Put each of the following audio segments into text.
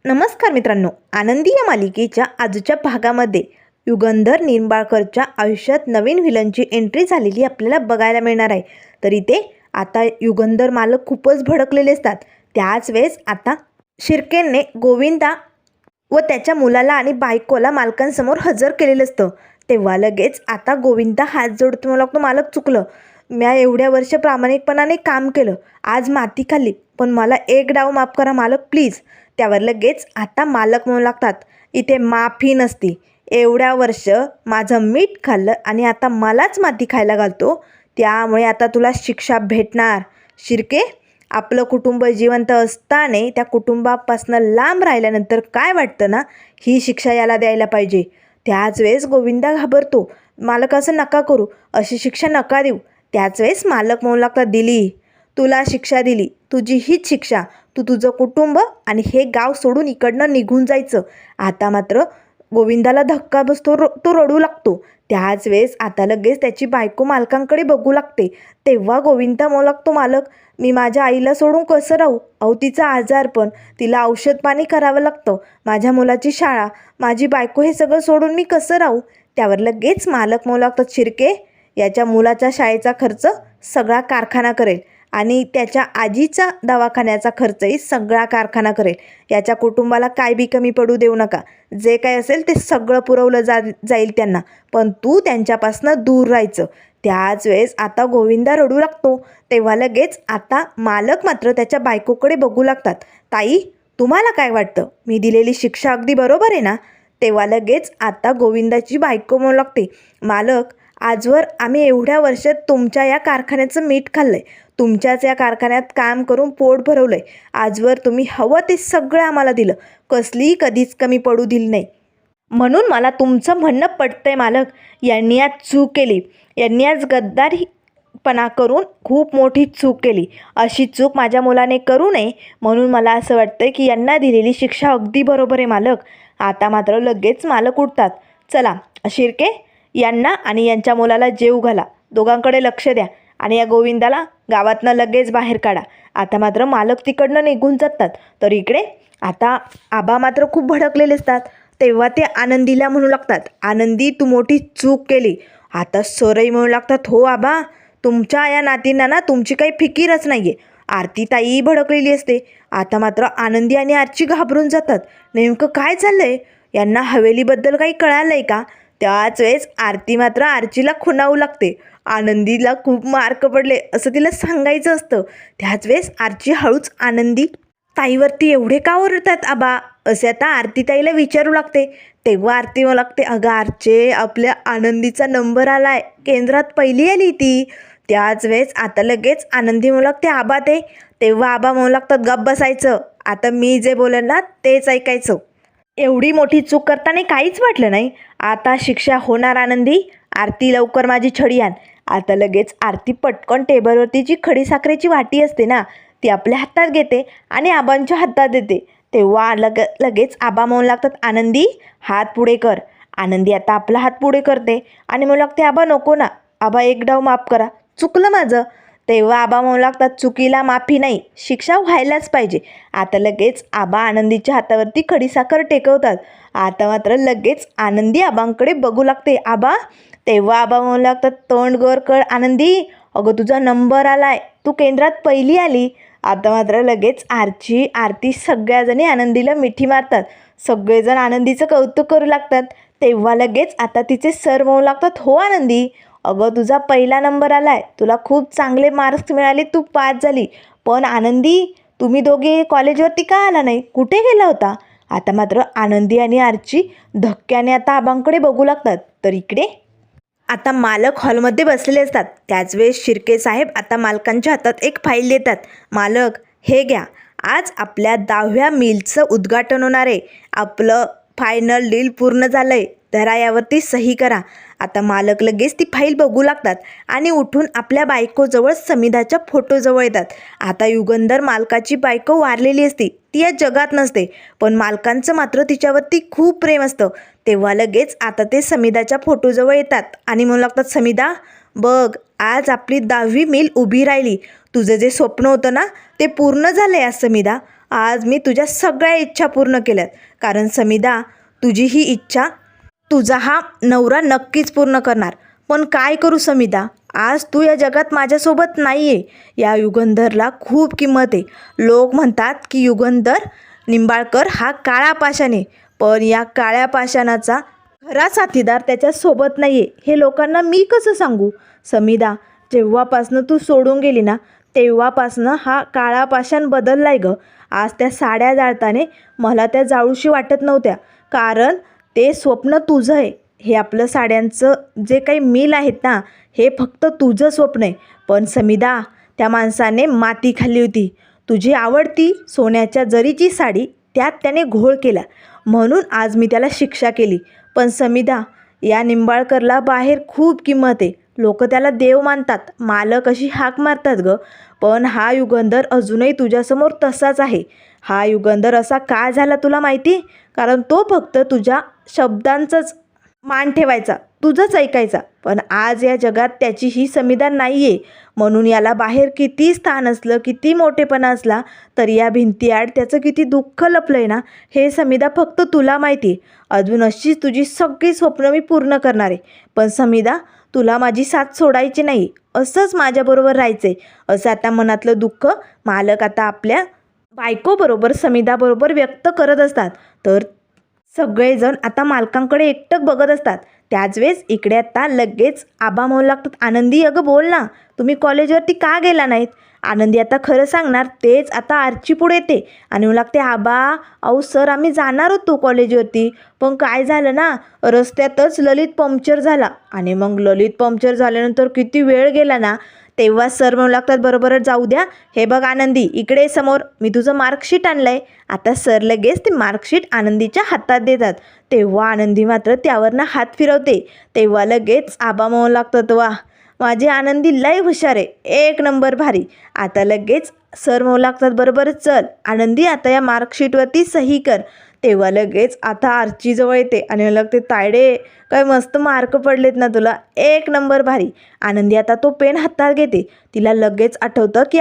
नमस्कार मित्रांनो, आनंदी या मालिकेच्या आजच्या भागामध्ये युगंधर निंबाळकरच्या आयुष्यात नवीन व्हिलनची एंट्री झालेली आपल्याला बघायला मिळणार आहे. तर इथे आता युगंधर मालक खूपच भडकलेले असतात. त्याच वेळेस आता शिर्केने गोविंदा व त्याच्या मुलाला आणि बायकोला मालकांसमोर हजर केलेलं असतं. तेव्हा लगेच आता गोविंदा हात जोडतो, मला वाटतं मालक चुकलं, म्या एवढ्या वर्ष प्रामाणिकपणाने काम केलं, आज माती खाल्ली, पण मला एक डाव माफ करा मालक प्लीज. त्यावर लगेच आता मालक म्हणू लागतात, इथे माफी नसती, एवढ्या वर्ष माझं मीठ खाल्लं आणि आता मलाच माती खायला घालतो, त्यामुळे आता तुला शिक्षा भेटणार. शिर्के, आपलं कुटुंब जिवंत असताना त्या कुटुंबापासून लांब राहिल्यानंतर काय वाटतं ना, ही शिक्षा याला द्यायला पाहिजे. त्याच वेळेस गोविंदा घाबरतो, मालक असं नका करू, अशी शिक्षा नका देऊ. त्याच वेळेस मालक म्हणू लागतात, दिली, तुला शिक्षा दिली, तुझी हीच शिक्षा, तू तुझं कुटुंब आणि हे गाव सोडून इकडनं निघून जायचं. आता मात्र गोविंदाला धक्का बसतो, तो रडू लागतो. त्याच वेळेस आता लगेच त्याची बायको मालकांकडे बघू लागते. तेव्हा गोविंदा म्हणू लागतो, मालक, मी माझ्या आईला सोडून कसं राहू, अहो तिचा आजारपण, तिला औषध पाणी करावं लागतं, माझ्या मुलाची शाळा, माझी बायको, हे सगळं सोडून मी कसं राहू. त्यावर लगेच मालक म्हणू लागतात, शिर्के, याच्या मुलाच्या शाळेचा खर्च सगळा कारखाना करेल आणि त्याच्या आजीचा दवाखान्याचा खर्चही सगळा कारखाना करेल. याच्या कुटुंबाला काय बी कमी पडू देऊ नका, जे काय असेल ते सगळं पुरवलं जाईल त्यांना, पण तू त्यांच्यापासून दूर राहायचं. त्याच वेळेस आता गोविंदा रडू लागतो. तेव्हा लगेच आता मालक मात्र त्याच्या बायकोकडे बघू लागतात, ताई, तुम्हाला काय वाटतं, मी दिलेली शिक्षा अगदी बरोबर आहे ना. तेव्हा लगेच आता गोविंदाची बायको म्हणू लागते, मालक, आजवर आम्ही एवढ्या वर्षात तुमच्या या कारखान्याचं मीठ खाल्लंय, तुमच्याच या कारखान्यात काम करून पोट भरवलंय, आजवर तुम्ही हवं ते सगळं आम्हाला दिलं, कसलीही कधीच कमी पडू दिली नाही. म्हणून मला तुमचं म्हणणं पटतंय मालक, यांनी आज चूक केली, यांनी आज गद्दारीपणा करून खूप मोठी चूक केली, अशी चूक माझ्या मुलाने करू नये, म्हणून मला असं वाटतंय की यांना दिलेली शिक्षा अगदी बरोबर आहे मालक. आता मात्र लगेच मालक उठतात, चला शिर्के, यांना आणि यांच्या मुलाला जेव घाला, दोघांकडे लक्ष द्या आणि या गोविंदाला गावातनं लगेच बाहेर काढा. आता मात्र मालक तिकडनं निघून जातात. तर इकडे आता आबा मात्र खूप भडकलेले असतात. तेव्हा ते आनंदीला म्हणू लागतात, आनंदी, तू मोठी चूक केली. आता सरई म्हणू लागतात, हो आबा, तुमच्या या नातींना ना तुमची काही फिकीरच नाही आहे. आरती ताई भडकलेली असते. आता मात्र आनंदी आणि आरची घाबरून जातात, नेमकं काय चाललं आहे, यांना हवेलीबद्दल काही कळालं आहे का. त्याच वेळेस आरती मात्र आरचीला खुणावू लागते, आनंदीला खूप मार्क पडले असं तिला सांगायचं असतं. त्याच वेळेस आरची हळूच आनंदी ताईवरती एवढे का ओरडतात आबा, असे आता आरती ताईला विचारू लागते. तेव्हा आरती म्हणू लागते, अगं आरचे, आपल्या आनंदीचा नंबर आलाय, केंद्रात पहिली आली ती. त्याच वेळेस आता लगेच आनंदी म्हणू लागते, आबा ते. तेव्हा आबा म्हणू लागतात, गप्प बसायचं, आता मी जे बोलेन ना तेच ऐकायचं. एवढी मोठी चूक करताना काहीच वाटलं नाही, आता शिक्षा होणार. आनंदी, आरती, लवकर माझी छडी आण. आता लगेच आरती पटकन टेबलवरती जी खडीसाखरेची वाटी असते ना, ती आपल्या हातात घेते आणि आबांच्या हातात देते. तेव्हा लगेच आबा म्हणू लागतात, आनंदी, हात पुढे कर. आनंदी आता आपला हात पुढे करते आणि म्हणू लागते, आबा नको ना, आबा एक डाव माफ करा, चुकलं माझं. तेव्हा आबा म्हणू लागतात, चुकीला माफी नाही, शिक्षा व्हायलाच पाहिजे. आता लगेच आबा आनंदीच्या हातावरती खडीसाखर टेकवतात. आता मात्र लगेच आनंदी आबांकडे बघू लागते, आबा. तेव्हा आबा म्हणू लागतात, तोंड गर कर आनंदी, अगं तुझा नंबर आलाय, तू केंद्रात पहिली आली. आता मात्र लगेच आरती सगळ्याजणी आनंदीला मिठी मारतात. सगळेजण आनंदीचं कौतुक करू लागतात. तेव्हा लगेच आता तिचे सर म्हणू लागतात, हो आनंदी, अगं तुझा पहिला नंबर आलाय, तुला खूप चांगले मार्क्स मिळाले, तू पास झाली, पण आनंदी, तुम्ही दोघे कॉलेजवरती का आला नाही, कुठे गेला होता. आता मात्र आनंदी आणि आरची धक्क्याने आता आबांकडे बघू लागतात. तर इकडे आता मालक हॉलमध्ये बसलेले असतात. त्याच वेळेस शिर्के साहेब आता मालकांच्या हातात एक फाईल देतात, मालक, हे घ्या, आज आपल्या 10व्या मिलचं उद्घाटन होणार आहे, आपलं फायनल डील पूर्ण झालं आहे, धरा यावरती सही करा. आता मालक लगेच ती फाईल बघू लागतात आणि उठून आपल्या बायकोजवळ समिधाच्या फोटोजवळ येतात. आता युगंधर मालकाची बायको वारलेली असते, ती या जगात नसते, पण मालकांचं मात्र तिच्यावरती खूप प्रेम असतं. तेव्हा लगेच आता ते समिधाच्या फोटोजवळ येतात आणि म्हणू लागतात, समिधा, बघ, आज आपली 10वी मिल उभी राहिली, तुझं जे स्वप्न होतं ना ते पूर्ण झालं आहे आज समिधा. आज मी तुझ्या सगळ्या इच्छा पूर्ण केल्यात. कारण समिधा, तुझी ही इच्छा तुझा हा नवरा नक्कीच पूर्ण करणार. पण काय करू समिधा, आज तू या जगात माझ्यासोबत नाही आहे. या युगंधरला खूप किंमत आहे. लोक म्हणतात की युगंधर निंबाळकर हा काळा पाषाण आहे. पण या काळ्या पाषाणाचा खरा साथीदार त्याच्यासोबत नाही आहे, हे लोकांना मी कसं सांगू. समिधा, जेव्हापासनं तू सोडून गेली ना, तेव्हापासनं हा काळा पाषाण बदललाय ग. आज त्या साड्या जाळताने मला त्या जाळूशी वाटत नव्हत्या. कारण ते स्वप्न तुझं आहे. हे आपलं साड्यांचं जे काही मिल आहेत ना, हे फक्त तुझं स्वप्न आहे. पण समिधा, त्या माणसाने माती खाल्ली होती. तुझी आवडती सोन्याच्या जरीची साडी त्यात त्याने घोळ केला, म्हणून आज मी त्याला शिक्षा केली. पण समिधा, या निंबाळकरला बाहेर खूप किंमत आहे. लोक त्याला देव मानतात, मालक अशी हाक मारतात ग. पण हा युगंधर अजूनही तुझ्यासमोर तसाच आहे. हा युगंधर असा का झाला तुला माहिती? कारण तो फक्त तुझ्या शब्दांचाच मान ठेवायचा, तुझंच ऐकायचा. पण आज या जगात त्याची ही समिधा नाही आहे. म्हणून याला बाहेर किती स्थान असलं, किती मोठेपणा असला, तरी या भिंतीआड त्याचं किती दुःख लपलं आहे ना, हे समिधा फक्त तुला माहिती आहे. अजून अशीच तुझी सगळी स्वप्न मी पूर्ण करणार आहे. पण समिधा, तुला माझी साथ सोडायची नाही, असंच माझ्याबरोबर राहायचं आहे. असं आता मनातलं दुःख मालक आता आपल्या बायकोबरोबर समिधाबरोबर व्यक्त करत असतात. तर सगळेजण आता मालकांकडे एकटक बघत असतात. त्याच वेळेस इकडे आता लगेच आबा म्हणू लागतात, आनंदी अगं बोल ना, तुम्ही कॉलेजवरती का गेला नाहीत? आनंदी आता खरं सांगणार तेच आता आरची पुढे येते आणि म्हणू लागते, आबा अहो सर आम्ही जाणार होतो कॉलेजवरती, पण काय झालं ना, रस्त्यातच ललित पंक्चर झाला. आणि मग ललित पंक्चर झाल्यानंतर किती वेळ गेला ना, तेव्हा सर म्हणू लागतात, बरोबर जाऊ द्या, हे बघ आनंदी इकडे समोर मी तुझं मार्कशीट आणलं आहे. आता सर लगेच ते मार्कशीट आनंदीच्या हातात देतात. तेव्हा आनंदी मात्र त्यावरनं हात फिरवते. तेव्हा लगेच आबा म्हणू लागतात, वा माझी आनंदी लय हुशार आहे, एक नंबर भारी. आता लगेच सर म्हणू लागतात, बरोबर चल आनंदी आता या मार्कशीटवरती सही कर. तेव्हा लगेच आता आर्चीजवळ येते आणि म्हणू लागते, तायडे काय मस्त मार्क पडलेत ना तुला, एक नंबर भारी. आनंदी आता तो पेन हातात घेते. तिला लगेच आठवतं की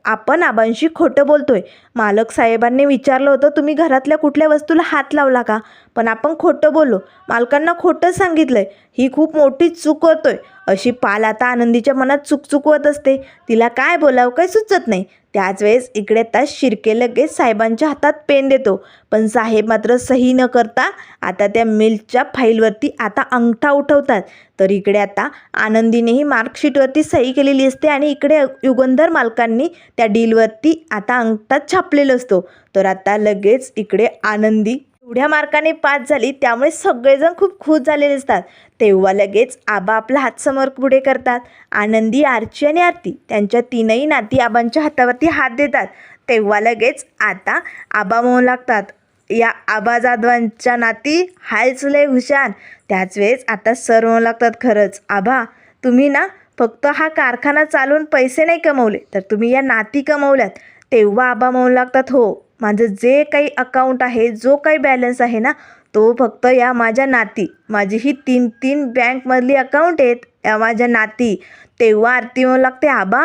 आपण आबांशी खोटं बोलतोय. मालक साहेबांनी विचारलं होतं, तुम्ही घरातल्या कुठल्या वस्तूला हात लावला का? पण आपण खोटं बोललो, मालकांना खोटं सांगितलंय. ही खूप मोठी चूक होतोय. अशी पाल आता आनंदीच्या मनात चुकचुकवत असते. तिला काय बोलावं काही सुचत नाही. त्याच वेळेस इकडे आता शिर्के लगेच साहेबांच्या हातात पेन देतो. पण साहेब मात्र सही न करता आता त्या मिलच्या फाईलवरती आता अंगठा उठवतात. तर इकडे आता आनंदीनेही मार्कशीटवरती सही केलेली असते आणि इकडे युगंधर मालकांनी त्या डीलवरती आता अंगठा छापलेला असतो. तर आता लगेच इकडे आनंदी एवढ्या मार्काने पास झाली, त्यामुळे सगळेजण खूप खुश झालेले असतात. तेव्हा लगेच आबा आपला हात समोर पुढे करतात. आनंदी, आर्ची आणि आरती त्यांच्या तीनही नाती आबांच्या हातावरती हात देतात. तेव्हा लगेच आता आबा म्हणू लागतात, या आबा जाधवांच्या नाती हायच लय हुशार. त्याच वेळेस आता सर म्हणू लागतात, खरंच आबा तुम्ही ना फक्त हा कारखाना चालवून पैसे नाही कमवले, तर तुम्ही या नाती कमवल्यात. तेव्हा आबा म्हणू लागतात, हो माझं जे काही अकाउंट आहे, जो काही बॅलन्स आहे ना, तो फक्त या माझ्या नाती, माझी ही 3 बँकमधली अकाउंट आहेत या माझ्या नाती. तेव्हा आरती म्हणू लागते, आबा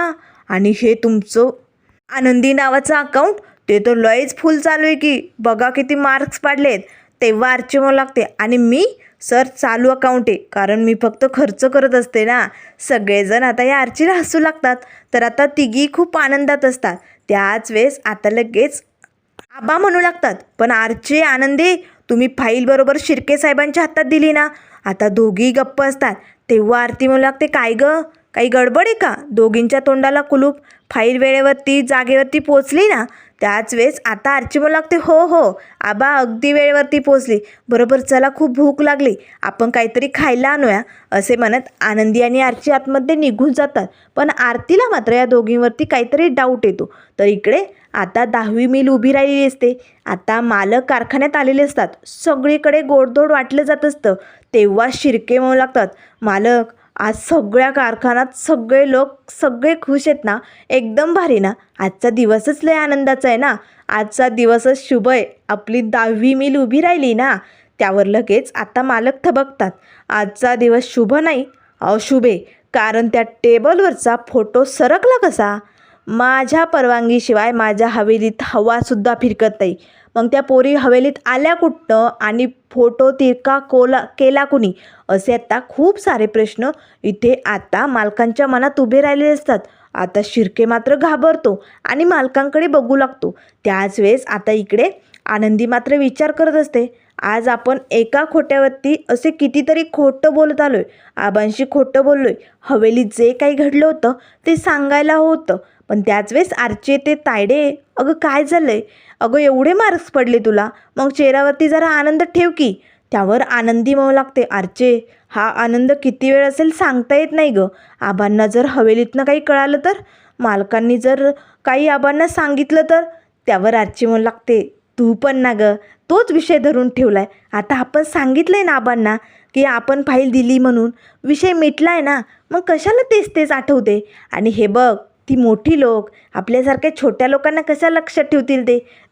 आणि हे तुमचं आनंदी नावाचं अकाउंट, ते तर लयच फुल चालू आहे की, बघा किती मार्क्स पाडलेत. तेव्हा आरची म्हणू लागते, आणि मी सर चालू अकाउंट आहे, कारण मी फक्त खर्च करत असते ना. सगळेजण आता या आरचीला हसू लागतात. तर आता तिघी खूप आनंदात असतात. त्याच वेळेस आता लगेच आबा म्हणू लागतात, पण आरचे आनंदे तुम्ही फाईल बरोबर शिर्के साहेबांच्या हातात दिली ना. आता दोघी गप्प असतात. तेव्हा आरती म्हणू लागते, काय ग काही गडबड आहे का? दोघींच्या तोंडाला कुलूप. फाईल वेळेवरती जागेवरती पोचली ना. त्याच वेळेस आता आरची म्हणू लागते, हो हो आबा अगदी वेळेवरती पोचली. बरोबर चला खूप भूक लागली, आपण काहीतरी खायला आणूया. असे म्हणत आनंदी आणि आरची आतमध्ये निघून जातात. पण आरतीला मात्र या दोघींवरती काहीतरी डाऊट येतो. तर इकडे आता 10वी मिल उभी राहिलेली असते. आता मालक कारखान्यात आलेले असतात. सगळीकडे गोडधोड वाटलं जात असतं. तेव्हा शिर्के म्हणू लागतात, मालक आज सगळ्या कारखान्यात सगळे लोक सगळे खुश आहेत ना, एकदम भारी ना. आजचा दिवसच लय आनंदाचा आहे ना. आजचा दिवसच शुभ आहे, आपली 10वी मिल उभी राहिली ना. त्यावर लगेच आता मालक थबकतात, आजचा दिवस शुभ नाही अशुभ आहे. कारण त्या टेबलवरचा फोटो सरकला कसा? माझ्या परवानगीशिवाय माझ्या हवेलीत हवासुद्धा फिरकत नाही. मग त्या पोरी हवेलीत आल्या कुठनं आणि फोटो तिरका केला कुणी, असे आता खूप सारे प्रश्न इथे आता मालकांच्या मनात उभे राहिलेले असतात. आता शिर्के मात्र घाबरतो आणि मालकांकडे बघू लागतो. त्याच वेळेस आता इकडे आनंदी मात्र विचार करत असते, आज आपण एका खोट्यावरती असे कितीतरी खोटं बोलत आलोय. आबांशी खोटं बोललोय. हवेलीत जे काही घडलं होतं ते सांगायला होतं. पण त्याच वेळेस आरचे ते तायडे, अगं काय झालंय, अगं एवढे मार्क्स पडले तुला, मग चेहऱ्यावरती जरा आनंद ठेव की. त्यावर आनंदी म्हणू लागते, आरचे हा आनंद किती वेळ असेल सांगता येत नाही गं. आबांना जर हवेलीतनं काही कळालं तर, मालकांनी जर काही आबांना सांगितलं तर. त्यावर आरची म्हणू लागते, तू पण ना गं, तोच विषय धरून ठेवलाय. आता आपण सांगितलंय ना आबांना की आपण फाईल दिली म्हणून, विषय मिटलाय ना, मग कशाला तेच तेच आठवते. आणि हे बघ, ती मोठी लोक आपल्यासारख्या छोट्या लोकांना कशा लक्षात ठेवतील,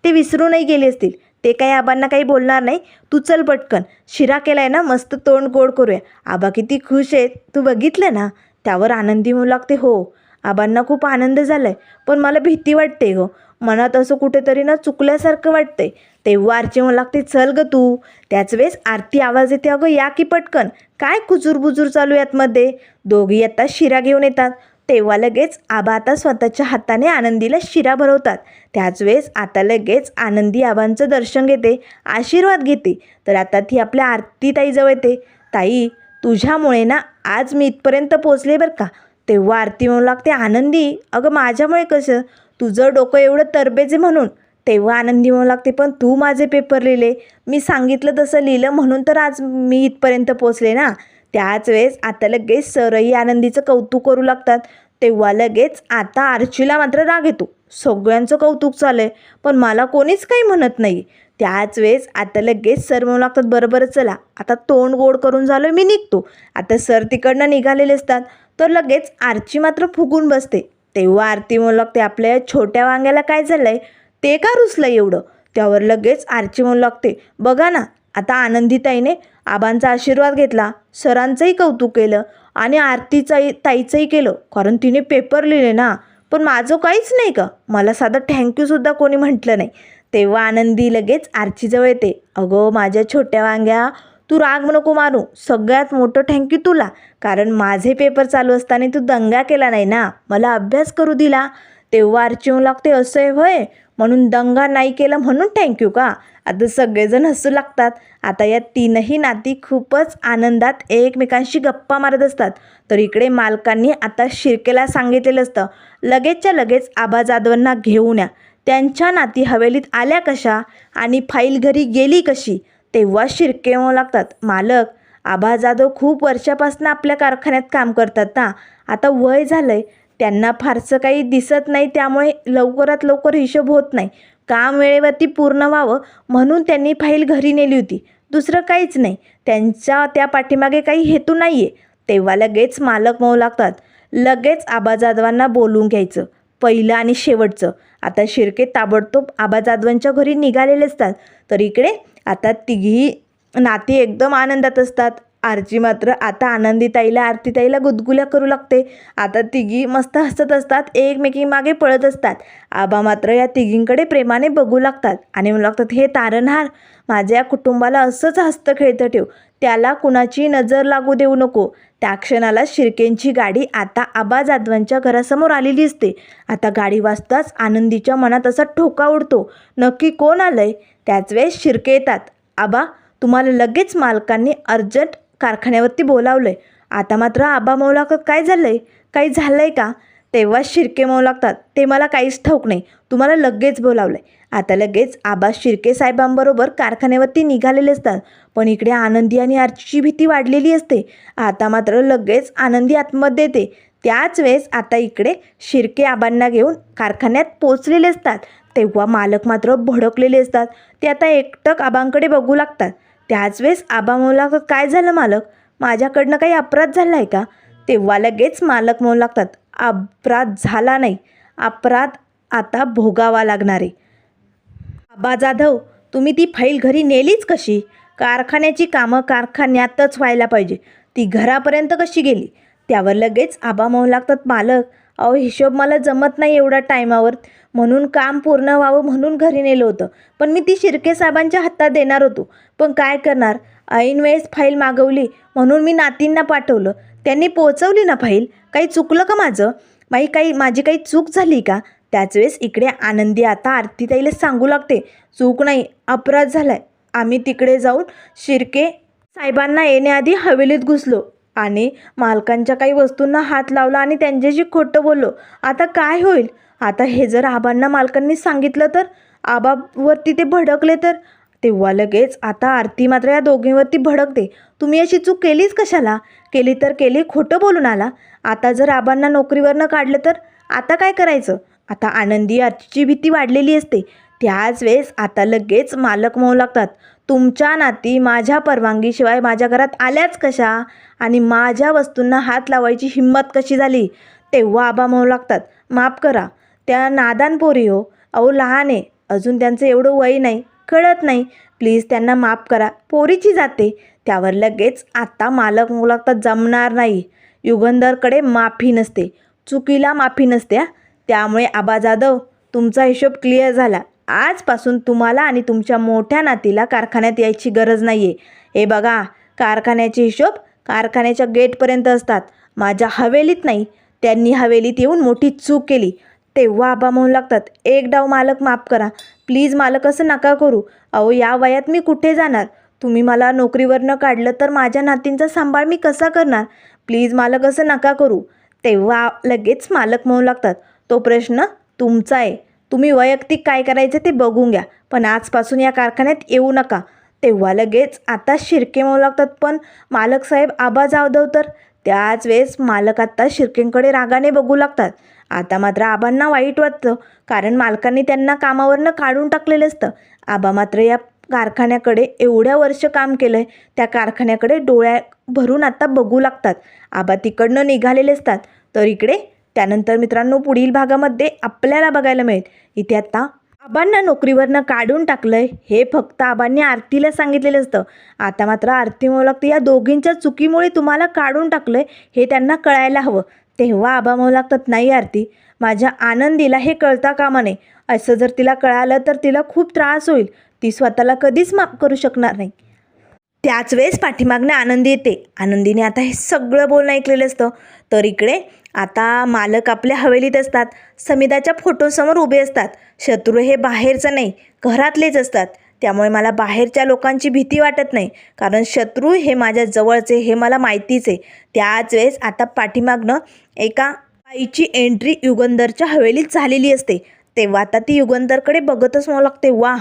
ते विसरूनही गेले असतील. ते काही आबांना काही बोलणार नाही. तू चल पटकन, शिरा केलाय ना, मस्त तोंड गोड करूया. आबा किती खुश आहेत, तू बघितलं ना. त्यावर आनंदी म्हणू लागते, हो आबांना खूप आनंद झालाय, पण मला भीती वाटते गं. मनात असं कुठेतरी ना चुकल्यासारखं वाटतंय. तेव्हा आरची म्हणू लागते, चल ग तू. त्याच वेळेस आरती आवाज येते, अगं या की पटकन, काय कुजूरबुजूर चालू आहे आतमध्ये. दोघी आता शिरा घेऊन येतात. तेव्हा लगेच आबा आता स्वतःच्या हाताने आनंदीला शिरा भरवतात. त्याच वेळेस आता लगेच आनंदी आबांचं दर्शन घेते, आशीर्वाद घेते. तर आता ती आपल्या आरती ताईजवळ येते, ताई तुझ्यामुळे ना आज मी इथपर्यंत पोचले बरं का. तेव्हा आरती म्हणू लागते, आनंदी अगं माझ्यामुळे कसं, तुझं डोकं एवढं तरबेजे म्हणून. तेव्हा आनंदी म्हणू लागते, पण तू माझे पेपर लिहिले, मी सांगितलं तसं लिहिलं म्हणून तर आज मी इथपर्यंत पोचले ना. त्याच वेळेस आता लगेच सरही आनंदीचं कौतुक करू लागतात. तेव्हा लगेच आता आर्चीला मात्र राग येतो, सगळ्यांचं कौतुक चालू आहे पण मला कोणीच काही म्हणत नाही. त्याच वेळेस आता लगेच सर म्हणू लागतात, बरं चला आता तोंड गोड करून झालोय, मी निघतो. आता सर तिकडनं निघालेले असतात. तर लगेच आरची मात्र फुगून बसते. तेव्हा आरती म्हणू लागते, आपल्या छोट्या वांग्याला काय झालंय, ते का रुसलं एवढं. त्यावर लगेच आरची म्हणू लागते, बघा ना आता आनंदीताईने आबांचा आशीर्वाद घेतला, सरांचंही कौतुक केलं आणि ताईचंही केलं, कारण तिने पेपर लिहिले ना. पण माझं काहीच नाही का, मला साधं थँक्यूसुद्धा कोणी म्हटलं नाही. तेव्हा आनंदी लगेच आरचीजवळ येते, अगं माझ्या छोट्या वांग्या, तू राग नको मारू, सगळ्यात मोठं थँक्यू तुला, कारण माझे पेपर चालू असताना तू दंगा केला नाही ना, मला अभ्यास करू दिला. तेव्हा आरची म्हणू लागते, असं आहे होय, म्हणून दंगा नाही केला म्हणून थँक्यू का. आता सगळेजण हसू लागतात. आता या तीनही नाती खूपच आनंदात एकमेकांशी गप्पा मारत असतात. तर इकडे मालकांनी आता शिर्केला सांगितलेलं असतं, लगेचच्या लगेच आबा जाधवांना घेऊन या. त्यांच्या नाती हवेलीत आल्या कशा आणि फाईल घरी गेली कशी. तेव्हा शिर्के म्हणू लागतात, मालक आबा जाधव खूप वर्षापासून आपल्या कारखान्यात काम करतात ना, आता वय झालंय, त्यांना फारसं काही दिसत नाही, त्यामुळे लवकरात लवकर हिशोब होत नाही. काम वेळेवरती पूर्ण व्हावं म्हणून त्यांनी फाईल घरी नेली होती, दुसरं काहीच नाही. त्यांच्या त्या पाठीमागे काही हेतू नाही आहे. तेव्हा लगेच मालक म्हणू लागतात, लगेच आबा जाधवांना बोलवून घ्यायचं, पहिलं आणि शेवटचं. आता शिर्के ताबडतोब आबा जाधवांच्या घरी निघालेले असतात. तर इकडे आता तिघी नाती एकदम आनंदात असतात. आरची मात्र आता आनंदीताईला आरतीताईला गुदगुल्या करू लागते. आता तिघी मस्त हसत असतात, एकमेकींमागे पळत असतात. आबा मात्र या तिघींकडे प्रेमाने बघू लागतात आणि म्हणू लागतात, हे तारणहार, माझ्या कुटुंबाला असंच हसतं खेळतं ठेव, त्याला कुणाची नजर लागू देऊ नको. त्या क्षणाला शिर्केंची गाडी आता आबा जाधवांच्या घरासमोर आलेली असते. आता गाडी वाजताच आनंदीच्या मनात असा ठोका उडतो, नक्की कोण आलंय. त्याच वेळेस शिर्के येतात, आबा तुम्हाला लगेच मालकांनी अर्जंट कारखान्यावरती बोलावलंय. आता मात्र आबा म्हणू लागतात, काय झालंय, काही झालंय का. तेव्हा शिर्के म्हणू लागतात, ते मला काहीच ठाऊक नाही, तुम्हाला लगेच बोलावलंय. आता लगेच आबा शिर्के साहेबांबरोबर कारखान्यावरती निघालेले असतात. पण इकडे आनंदी आणि आरचीची भीती वाढलेली असते. आता मात्र लगेच आनंदी आतमध्ये येते. त्याच वेळेस आता इकडे शिर्के आबांना घेऊन कारखान्यात पोचलेले असतात. तेव्हा मालक मात्र भडकलेले असतात. ते आता एकटक आबांकडे बघू लागतात. त्याच वेळेस आबा म्हणू लागतात, काय झालं मालक, माझ्याकडनं काही अपराध झाला आहे का. तेव्हा लगेच मालक म्हणू लागतात, अपराध झाला नाही, अपराध आता भोगावा लागणार आहे. आबा जाधव, तुम्ही ती फाईल घरी नेलीच कशी. कारखान्याची कामं कारखान्यातच व्हायला पाहिजे, ती घरापर्यंत कशी गेली. त्यावर लगेच आबा म्हणू लागतात, मालक अहो हिशोब मला जमत नाही एवढा टायमावर, म्हणून काम पूर्ण व्हावं म्हणून घरी नेलं होतं. पण मी ती शिर्के साहेबांच्या हातात देणार होतो, पण काय करणार, ऐन वेळेस फाईल मागवली म्हणून मी नातींना पाठवलं. त्यांनी पोहोचवली ना फाईल. काही चुकलं का माझं? माझी काही चूक झाली का? त्याच वेळेस इकडे आनंदी आता आरतीताईला सांगू लागते, चूक नाही, अपराध झालाय. आम्ही तिकडे जाऊन शिर्के साहेबांना येण्याआधी हवेलीत घुसलो आणि मालकांच्या काही वस्तूंना हात लावला आणि त्यांच्याशी खोटं बोललो. आता काय होईल? आता हे जर आबांना मालकांनी सांगितलं तर? आबावरती ते भडकले तर? तेव्हा लगेच आता आरती मात्र या दोघींवरती भडकते. तुम्ही अशी चूक केलीच कशाला? केली तर केली, खोटं बोलून आला. आता जर आबांना नोकरीवरनं काढलं तर आता काय करायचं? आता आनंदी आरतीची भीती वाढलेली असते. त्याच वेळेस आता लगेच मालक म्हणू लागतात, तुमच्या नाती माझ्या परवानगीशिवाय माझ्या घरात आल्याच कशा आणि माझ्या वस्तूंना हात लावायची हिंमत कशी झाली? तेव्हा आबा म्हणू लागतात, माफ करा, त्या नादान पोरी हो, अहो लहान आहे, अजून त्यांचं एवढं वय नाही, कळत नाही, प्लीज त्यांना माफ करा, पोरीची जाते. त्यावर लगेच आता मालक म्हणू लागतात, जमणार नाही, युगंधरकडे माफी नसते, चुकीला माफी नसते. त्यामुळे आबा जाधव, तुमचा हिशोब क्लिअर झाला. आजपासून तुम्हाला आणि तुमच्या मोठ्या नातीला कारखान्यात यायची गरज नाही आहे. हे बघा, कारखान्याचे हिशोब कारखान्याच्या गेटपर्यंत असतात, माझ्या हवेलीत नाही. त्यांनी हवेलीत येऊन मोठी चूक केली. तेव्हा आबा म्हणू लागतात, एक डाव मालक माफ करा, प्लीज मालक असं नका करू. अहो या वयात मी कुठे जाणार? तुम्ही मला नोकरीवरनं काढलं तर माझ्या नातींचा सांभाळ मी कसा करणार? प्लीज मालक असं नका करू. तेव्हा लगेच मालक म्हणू लागतात, तो प्रश्न तुमचा आहे, तुम्ही वैयक्तिक काय करायचं ते बघून घ्या, पण आजपासून या कारखान्यात येऊ नका. तेव्हा लगेच आता शिर्के म्हणू लागतात, पण मालक साहेब आबा जाधव तर? त्याच वेळेस मालक आता शिर्केंकडे रागाने बघू लागतात. आता मात्र आबांना वाईट वाटतं, कारण मालकांनी त्यांना कामावरनं काढून टाकलेलं असतं. आबा मात्र या कारखान्याकडे एवढ्या वर्ष काम केलं आहे, त्या कारखान्याकडे डोळ्या भरून आता बघू लागतात. आबा तिकडनं निघालेले असतात. तर इकडे त्यानंतर मित्रांनो पुढील भागामध्ये आपल्याला बघायला मिळेल, इथे आता आबांना नोकरीवरनं काढून टाकलंय हे फक्त आबांनी आरतीला सांगितलेलं असतं. आता मात्र आरती म्हणू लागते, या दोघींच्या चुकीमुळे तुम्हाला काढून टाकलंय हे त्यांना कळायला हवं. तेव्हा आबा म्हणू लागतात, नाही आरती, माझ्या आनंदीला हे कळता कामा नये. असं जर तिला कळालं तर तिला खूप त्रास होईल, ती स्वतःला कधीच माफ करू शकणार नाही. त्याच वेळेस पाठीमागणे आनंदी येते. आनंदीने आता हे सगळं बोलणं ऐकलेलं असतं. तर इकडे आता मालक आपल्या हवेलीत असतात, समिधाच्या फोटोसमोर उभे असतात. शत्रू हे बाहेरचं नाही, घरातलेच असतात. त्यामुळे मला बाहेरच्या लोकांची भीती वाटत नाही, कारण शत्रू हे माझ्या जवळचे हे मला माहितीच आहे. त्याच वेळेस आता पाठीमागनं एका बाईची एंट्री युगंधरच्या हवेलीत झालेली असते. तेव्हा आता ती युगंधरकडे बघतच म्हणू लागते, वाह,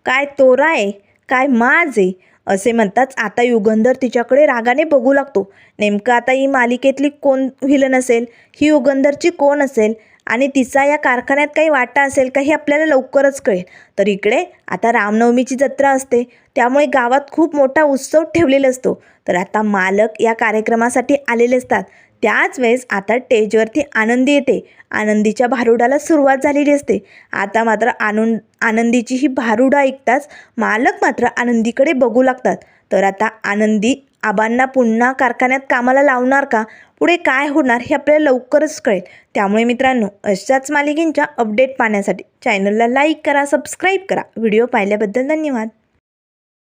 काय तोरा आहे, काय माज आहे, असे म्हणताच आता युगंधर तिच्याकडे रागाने बघू लागतो. नेमकं आता ही मालिकेतली कोण व्हिलन असेल, ही युगंधरची कोण असेल आणि तिचा या कारखान्यात काही वाटा असेल का, हे आपल्याला लवकरच कळेल. तर इकडे आता रामनवमीची जत्रा असते, त्यामुळे गावात खूप मोठा उत्सव ठेवलेला असतो. तर आता मालक या कार्यक्रमासाठी आलेले असतात. त्याच वेळेस आता स्टेजवरती आनंदी येते. आनंदीच्या भारुडाला सुरुवात झालेली असते. आता मात्र आनंदीची ही भारुडं ऐकताच मालक मात्र आनंदीकडे बघू लागतात. तर आता आनंदी आबांना पुन्हा कारखान्यात कामाला लावणार का, पुढे काय होणार हे आपल्याला लवकरच कळेल. त्यामुळे मित्रांनो, अशाच मालिकेंच्या अपडेट पाहण्यासाठी चॅनलला लाईक करा, सबस्क्राईब करा. व्हिडिओ पाहिल्याबद्दल धन्यवाद.